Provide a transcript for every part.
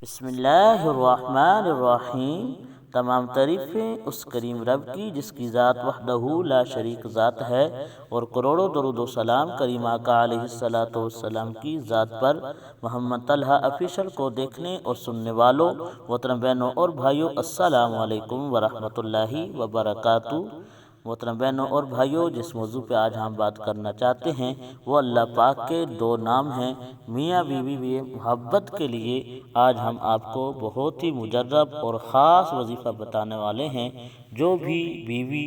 بسم اللہ الرحمن الرحیم۔ تمام تعریفیں اس کریم رب کی جس کی ذات وحدہ لا شریک ذات ہے، اور کروڑوں درود و سلام کریم آقا علیہ الصلوۃ والسلام کی ذات پر۔ محمد طلحہ آفیشل کو دیکھنے اور سننے والوں محترم بہنوں اور بھائیوں، السلام علیکم ورحمۃ اللہ وبرکاتہ۔ محترم بہنوں اور بھائیوں، جس موضوع پہ آج ہم بات کرنا چاہتے ہیں وہ اللہ پاک کے دو نام ہیں، میاں بیوی محبت کے لیے آج ہم آپ کو بہت ہی مجرب اور خاص وظیفہ بتانے والے ہیں۔ جو بھی بیوی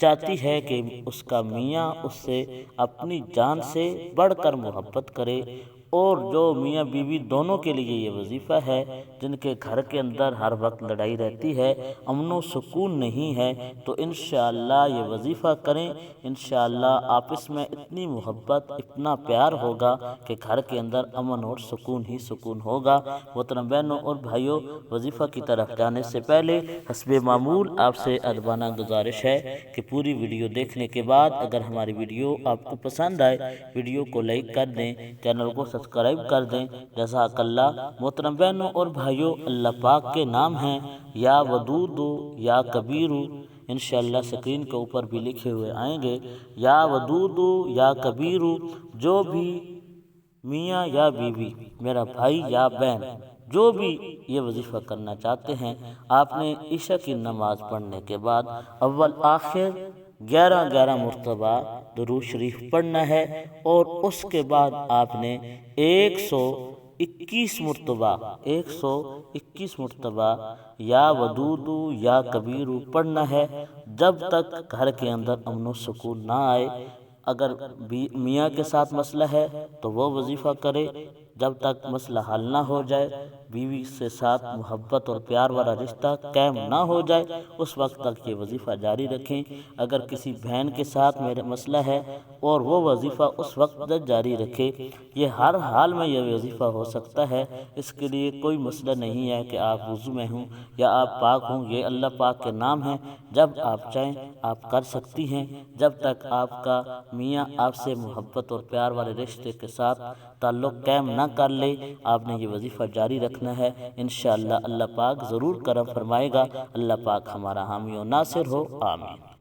چاہتی ہے کہ اس کا میاں اس سے اپنی جان سے بڑھ کر محبت کرے، اور جو میاں بیوی دونوں کے لیے یہ وظیفہ ہے، جن کے گھر کے اندر ہر وقت لڑائی رہتی ہے، امن و سکون نہیں ہے، تو انشاءاللہ یہ وظیفہ کریں۔ انشاءاللہ آپس میں اتنی محبت، اتنا پیار ہوگا کہ گھر کے اندر امن اور سکون ہی سکون ہوگا۔ محترم بہنوں اور بھائیوں، وظیفہ کی طرف جانے سے پہلے حسب معمول آپ سے ادبانہ گزارش ہے کہ پوری ویڈیو دیکھنے کے بعد اگر ہماری ویڈیو آپ کو پسند آئے، ویڈیو کو لائک کر دیں، چینل کو سبسکرائب کر دیں، جزاک اللہ۔ محترم بہنوں اور بھائیوں، اللہ پاک کے نام ہیں یا ودود، یا کبیر۔ انشاءاللہ سکرین کے اوپر بھی لکھے ہوئے آئیں گے، یا ودود یا کبیر۔ جو بھی میاں یا بیوی، میرا بھائی یا بہن، جو بھی یہ وظیفہ کرنا چاہتے ہیں، آپ نے عشاء کی نماز پڑھنے کے بعد اول آخر 11 مرتبہ درود شریف پڑھنا ہے، اور اس کے بعد آپ نے 121 مرتبہ یا ودود یا کبیر پڑھنا ہے، جب تک گھر کے اندر امن و سکون نہ آئے۔ اگر میاں کے ساتھ مسئلہ ہے تو وہ وظیفہ کرے، جب تک مسئلہ حل نہ ہو جائے، بیوی سے ساتھ محبت اور پیار والا رشتہ قائم نہ ہو جائے، اس وقت تک یہ وظیفہ جاری رکھیں۔ اگر کسی بہن کے ساتھ میرا مسئلہ ہے اور وہ وظیفہ اس وقت تک جاری رکھے، یہ ہر حال میں یہ وظیفہ ہو سکتا ہے، اس کے لیے کوئی مسئلہ نہیں ہے کہ آپ وضو میں ہوں یا آپ پاک ہوں، یہ اللہ پاک کے نام ہیں، جب آپ چاہیں آپ کر سکتی ہیں، جب تک آپ کا میاں آپ سے محبت اور پیار والے رشتے کے ساتھ تعلق قائم نہ کر لے، آپ نے یہ وظیفہ جاری رکھنا ہے۔ انشاءاللہ اللہ پاک ضرور کرم فرمائے گا۔ اللہ پاک ہمارا حامی و ناصر ہو، آمین۔